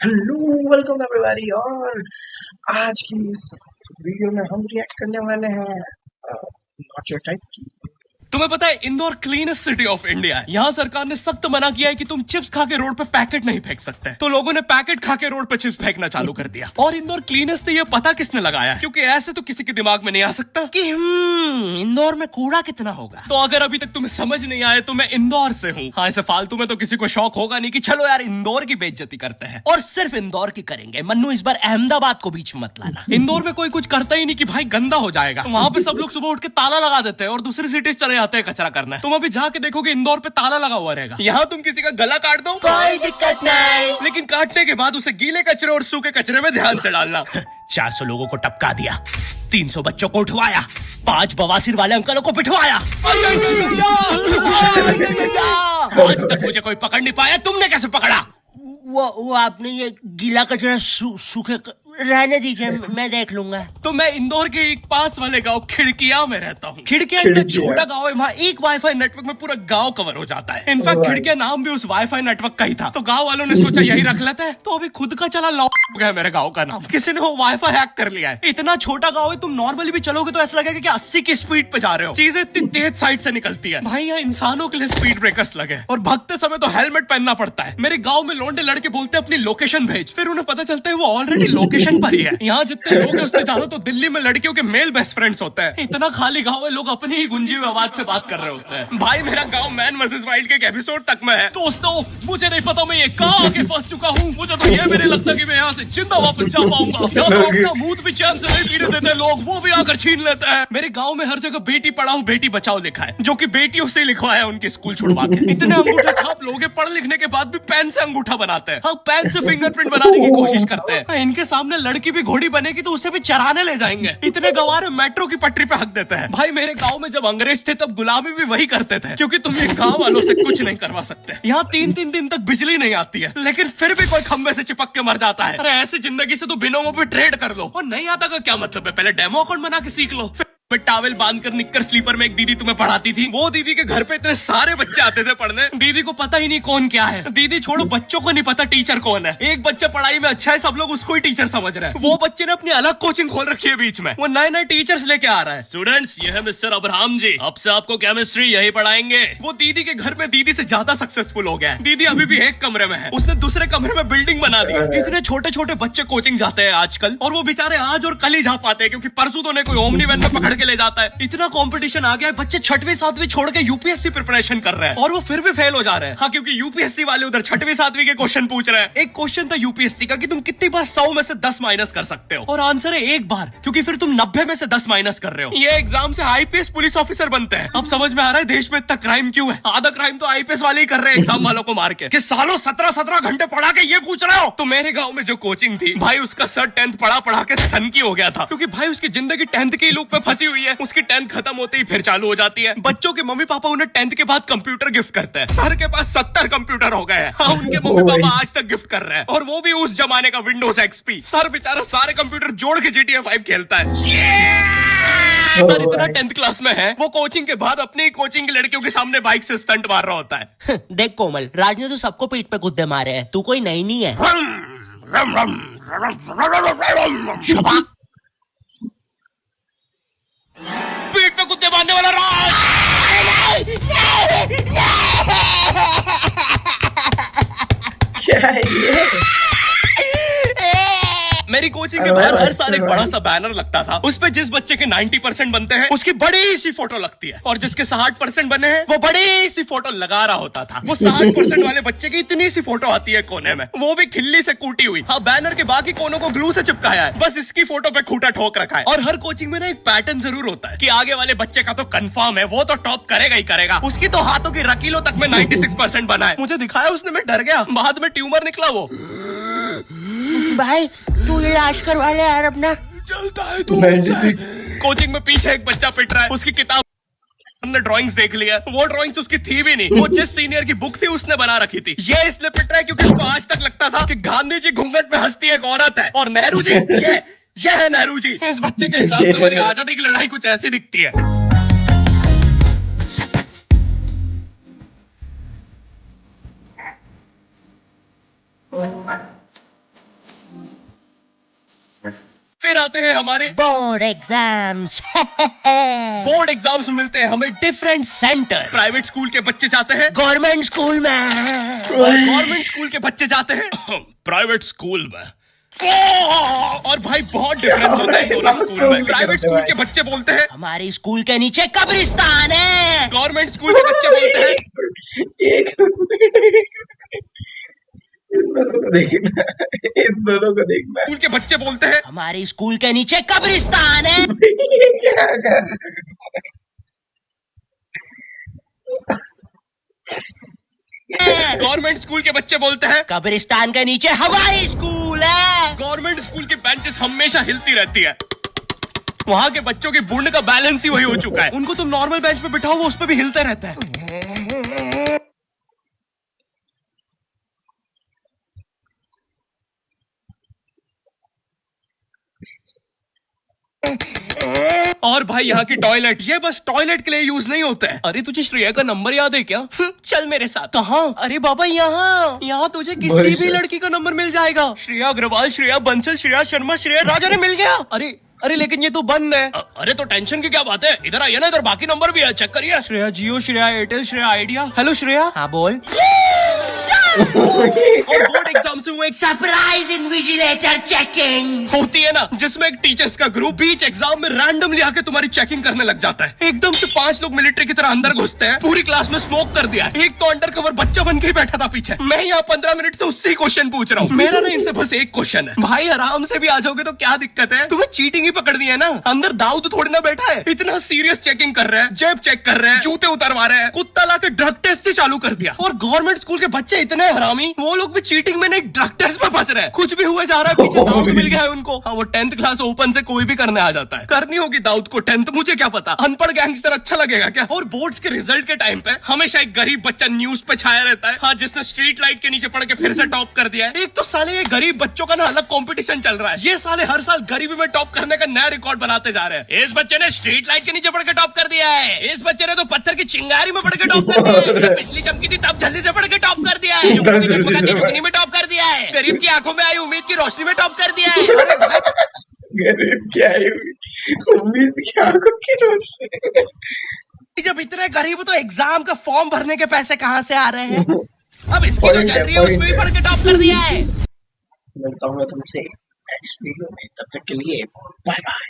Hello, welcome everybody. और आज की इस वीडियो में हम रिएक्ट करने वाले हैं नॉट योर टाइप की। तुम्हें पता है Indore cleanest city of India है। यहाँ सरकार ने सख्त मना किया है कि तुम चिप्स खा के रोड पे पैकेट नहीं फेंक सकते। तो लोगों ने पैकेट खा के रोड पे चिप्स फेंकना चालू कर दिया। और इंदौर क्लीनेस्ट ये पता किसने लगाया है? क्योंकि ऐसे तो किसी के दिमाग में नहीं आ सकता कि इंदौर में कूड़ा कितना होगा। तो अगर अभी तक तुम्हें समझ नहीं आया तो मैं इंदौर से हूँ। हाँ, ऐसे फालतू में तो किसी को शौक होगा नहीं कि चलो यार इंदौर की बेइज्जती करते हैं, और सिर्फ इंदौर की करेंगे। मन्नू, इस बार अहमदाबाद को बीच में मत लाना। इंदौर में कोई कुछ करता ही नहीं कि भाई गंदा हो जाएगा। वहां पे सब लोग सुबह उठ के ताला लगा देते हैं और दूसरी सिटीज चले जाते हैं कचरा करना है। तुम अभी जाके देखोगे इंदौर पे ताला लगा हुआ रहेगा। यहाँ तुम किसी का गला काट दो, कोई दिक्कत नहीं, लेकिन काटने के बाद उसे गीले कचरे और सूखे कचरे में ध्यान से डालना। 400 लोगों को टपका दिया, 300 बच्चों को उठवाया, 5 बवासीर वाले अंकलों को पिटवाया। आज तक मुझे कोई पकड़ नहीं पाया, तुमने कैसे पकड़ा? वो आपने ये गीला कचरा सूखे रहने दीजिए, मैं देख लूंगा। तो मैं इंदौर के एक पास वाले गांव खिड़किया में रहता हूँ। खिड़किया इतना छोटा गांव है, वहाँ एक वाईफाई नेटवर्क में पूरा गांव कवर हो जाता है। इनफैक्ट खिड़किया नाम भी उस वाईफाई नेटवर्क का ही था। तो गांव वालों ने सोचा यही रख लेते हैं। तो अभी खुद का चला लॉक हो गया मेरे गांव का नाम। किसी ने वो वाईफाई हैक कर लिया है। इतना छोटा गाँव है, तुम नॉर्मली भी चलोगे तो ऐसा लगेगा कि 80 की स्पीड पे जा रहे हो। चीजें इतनी तेज साइड से निकलती है। भाई यहाँ इंसानों के लिए स्पीड ब्रेकर्स लगे और भगते समय तो हेलमेट पहनना पड़ता है। मेरे गाँव में लौंडे लड़के बोलते अपनी लोकेशन भेज, फिर उन्हें पता चलता है वो ऑलरेडी लोकेशन पर ही है। यहाँ जितने लोग हैं उससे ज्यादा तो दिल्ली में लड़कियों के मेल बेस्ट फ्रेंड्स होते हैं। इतना खाली गांव है, लोग अपनी ही गुंजी हुई आवाज से बात कर रहे होते हैं। भाई मेरा गांव मैन वर्सेस वाइल्ड के एक एपिसोड तक में है। दोस्तों, मुझे नहीं पता मैं ये कहां आके फंस चुका हूँ। मुझे तो ये भी नहीं लगता कि मैं यहाँ से जिंदा वापस जा पाऊंगा। यहाँ तो अपना मूत भी चैन से नहीं पीने देते लोग, वो भी आकर छीन लेते हैं। मेरे गाँव में हर जगह बेटी पढ़ाओ बेटी बचाओ लिखा है, जो की बेटियों से लिखवाया उनके स्कूल छुड़वा के। इतने अंगूठे छाप लोग पढ़ लिखने के बाद भी पेन से अंगूठा बनाते हैं। हाँ, पेन से फिंगरप्रिंट बनाने की कोशिश करते हैं। इनके सामने लड़की भी घोड़ी बनेगी तो उसे भी चराने ले जाएंगे। इतने गवार मेट्रो की पटरी पे हक देते हैं। भाई मेरे गांव में जब अंग्रेज थे तब गुलामी भी वही करते थे, क्योंकि तुम ये गांव वालों से कुछ नहीं करवा सकते। यहाँ 3-3 दिन तक बिजली नहीं आती है, लेकिन फिर भी कोई खंबे से चिपक के मर जाता है। अरे ऐसी जिंदगी से तो बिनोमो पे ट्रेड कर लो। और नहीं आता का क्या मतलब है? पहले डेमो अकाउंट बना के सीख लो। टावल बांधकर निक्कर स्लीपर में एक दीदी तुम्हें पढ़ाती थी। वो दीदी के घर पे इतने सारे बच्चे आते थे पढ़ने, दीदी को पता ही नहीं कौन क्या है। दीदी छोड़ो, बच्चों को नहीं पता टीचर कौन है। एक बच्चा पढ़ाई में अच्छा है, सब लोग उसको ही टीचर समझ रहे हैं। वो बच्चे ने अपनी अलग कोचिंग खोल रखी है बीच में। वो नए नए टीचर्स लेके आ रहा है। स्टूडेंट्स, ये है मिस्टर अब्राहम जी, अब से आपको केमिस्ट्री यही पढ़ाएंगे। वो दीदी के घर में दीदी से ज्यादा सक्सेसफुल हो गया है। दीदी अभी भी एक कमरे में है, उसने दूसरे कमरे में बिल्डिंग बना दी। इतने छोटे छोटे बच्चे कोचिंग जाते हैं आजकल, और वो बेचारे आज और कल ही जा पाते हैं, क्योंकि परसों तो उन्हें कोई ओमनी वैन में पकड़ के ले जाता है। इतना कंपटीशन आ गया है, बच्चे 6वीं 7वीं छोड़ के यूपीएससी प्रिपरेशन कर रहे हैं, और वो फिर भी फेल हो जा रहे हैं। हाँ, क्योंकि यूपीएससी वाले उधर 6वीं 7वीं के क्वेश्चन पूछ रहे हैं। एक क्वेश्चन था यूपीएससी का कि तुम कितनी बार 100 में से 10 माइनस कर सकते हो, और आंसर है 1 बार, क्योंकि फिर तुम 90 में से 10 माइनस कर रहे हो। ये एग्जाम से आईपीएस पुलिस ऑफिसर बनते हैं। अब समझ में आ रहा है देश में इतना क्राइम क्यों है। आधा क्राइम तो आईपीएस वाले ही कर रहे हैं एग्जाम वालों को मार के, कि सालों 17-17 घंटे पढ़ा के ये पूछ रहे हो। तो मेरे गाँव में जो कोचिंग थी, भाई उसका सर 10th पढ़ा पढ़ा के सन की हो गया था, क्योंकि भाई उसकी जिंदगी 10th की लूप में फंसी हुई है। उसकी 10th खत्म होते ही फिर चालू हो जाती है। बच्चों के मम्मी पापा उन्हें 10th के बाद कंप्यूटर गिफ्ट करते हैं। सर के पास 70 कंप्यूटर हो गए हैं। हाँ, उनके मम्मी पापा आज तक गिफ्ट कर रहे हैं, और वो भी उस जमाने का विंडोज एक्सपी। सर बेचारा सारे कंप्यूटर जोड़ के GTA 5 खेलता है। सर इतना 10th क्लास में है, वो कोचिंग के बाद अपनी कोचिंग की लड़कियों के सामने बाइक से स्टंट मार रहा होता है। देख कोमल, राज ने तो सबको पीठ पे गुद्दे मारे हैं, तू कोई नई नहीं है। पीठ पे कुत्ते मारने वाला राज। क्या है ये? मेरी कोचिंग के बाहर हर साल एक बड़ा सा बैनर लगता था। उस पे जिस बच्चे के 90% बनते हैं उसकी बड़ी सी फोटो लगती है, और जिसके 60% बने हैं वो बड़ी सी फोटो लगा रहा होता था। वो 60% वाले बच्चे की इतनी सी फोटो आती है कोने में, वो भी खिल्ली से कूटी हुई। हाँ, बैनर के बाकी कोनों को ग्लू से चिपकाया है, बस इसकी फोटो पे खूंटा ठोक रखा है। और हर कोचिंग में ना एक पैटर्न जरूर होता है कि आगे वाले बच्चे का तो कंफर्म है, वो तो टॉप करेगा ही करेगा। उसकी तो हाथों की रकीलों तक में 96% बना है। मुझे दिखाया उसने, मैं डर गया। बाद में ट्यूमर निकला वो। भाई तू इलाज करवा ले यार अपना। चलता है तू। 96। कोचिंग में पीछे एक बच्चा पिट रहा है, उसकी किताब हमने ड्राइंग्स देख लिया। वो ड्राइंग्स उसकी थी भी नहीं, वो जिस सीनियर की बुक थी उसने बना रखी थी। ये इसलिए पिट रहा है क्योंकि उसको आज तक लगता था कि गांधी जी घूंघट में हंसती एक औरत है, और नेहरू जी ये है नेहरू जी। इस बच्चे के हिसाब से मेरी आजादी की लड़ाई कुछ ऐसी दिखती है। फिर आते हैं हमारे बोर्ड एग्जाम्स। बोर्ड एग्जाम्स में मिलते हैं हमें डिफरेंट सेंटर। प्राइवेट स्कूल के बच्चे जाते हैं गवर्नमेंट स्कूल में, गवर्नमेंट स्कूल के बच्चे जाते हैं प्राइवेट स्कूल में। और भाई बहुत डिफरेंस होता है दोनों स्कूल में। प्राइवेट स्कूल के बच्चे बोलते हैं हमारे स्कूल के नीचे कब्रिस्तान है। गवर्नमेंट स्कूल के बच्चे बोलते हैं एक इन दोनों को देखना, इन दोनों को देखना। स्कूल के बच्चे बोलते हैं हमारे स्कूल के नीचे कब्रिस्तान है। ये क्या कर रहे हैं? गवर्नमेंट स्कूल के बच्चे बोलते हैं कब्रिस्तान के नीचे हवाई स्कूल है। गवर्नमेंट स्कूल की बेंचेस हमेशा हिलती रहती है। वहाँ के बच्चों की बुंड का बैलेंस ही वही हो चुका है। उनको तुम नॉर्मल बेंच पे बिठाओ वो उस पे भी हिलता रहता है। और भाई यहाँ की टॉयलेट ये बस टॉयलेट के लिए यूज नहीं होता है। अरे तुझे श्रेया का नंबर याद है क्या? चल मेरे साथ। कहाँ? अरे बाबा यहाँ तुझे किसी भी लड़की का नंबर मिल जाएगा। श्रेया अग्रवाल, श्रेया बंसल, श्रेया शर्मा, श्रेया राजा ने मिल गया। अरे लेकिन ये तो बंद है। अरे तो टेंशन की क्या बात है, इधर आइए ना, इधर बाकी नंबर भी है, चेक करिए। श्रेया जियो, श्रेया एयरटेल, श्रेया आइडिया। हेलो श्रेया। हाँ बोल। और बोर्ड एग्जाम से वो एक सरप्राइज इन्विजिलेटर चेकिंग होती है ना, जिसमें एक टीचर्स का ग्रुप बीच एग्जाम में रैंडमली आके तुम्हारी चेकिंग करने लग जाता है। एकदम से 5 लोग मिलिट्री की तरह अंदर घुसते हैं। पूरी क्लास में स्मोक कर दिया। एक तो अंडर कवर बच्चा बन के ही बैठा था पीछे। मैं यहाँ 15 मिनट से उससे क्वेश्चन पूछ रहा हूँ। मेरा ना इनसे बस एक क्वेश्चन है, भाई आराम से भी आ जाओगे तो क्या दिक्कत है? तुम्हें चीटिंग ही पकड़नी है ना, अंदर दाऊद थोड़ी ना बैठा है। इतना सीरियस चेकिंग कर रहे हैं, जेब चेक कर रहे हैं, जूते उतरवा रहे हैं, कुत्ता लाके ड्रग टेस्ट से चालू कर दिया। और गवर्नमेंट स्कूल के बच्चे इतने हरामी, वो लोग भी चीटिंग में नहीं ड्रग टेस्ट में फंस रहे हैं। कुछ भी हुआ जा रहा है, पीछे दाऊद मिल गया है उनको। हाँ वो 10th क्लास ओपन से कोई भी करने आ जाता है। करनी होगी दाऊद को 10th, मुझे क्या पता, अनपढ़ गैंगस्टर अच्छा लगेगा क्या? और बोर्ड्स के रिजल्ट के टाइम पे हमेशा एक गरीब बच्चा न्यूज पे छाया रहता है, हाँ, जिसने स्ट्रीट लाइट के नीचे पढ़ के फिर से टॉप कर दिया है। एक तो साले ये गरीब बच्चों का ना अलग कंपटीशन चल रहा है। ये साले हर साल गरीबी में टॉप करने का नया रिकॉर्ड बनाते जा रहे हैं। इस बच्चे ने स्ट्रीट लाइट के नीचे पढ़ के टॉप कर दिया है, इस बच्चे ने तो पत्थर की चिंगारी में पढ़ के टॉप कर दिया है, बिजली चमकी थी तब जल्दी से पढ़ के टॉप कर दिया है, चुगनी में टॉप कर दिया है, गरीब की आंखों में आई उम्मीद की रोशनी में टॉप कर दिया है। अरे भाई गरीब क्या है, उम्मीद की आंखों की रोशनी। जब इतने गरीब हो तो एग्जाम का फॉर्म भरने के पैसे कहाँ से आ रहे हैं? अब इसकी तो चल रही है, उसमें भी पढ़ के टॉप कर दिया है। मिलता हूँ तुमसे नेक्स्ट वीडियो में, तब तक के लिए बाय बाय।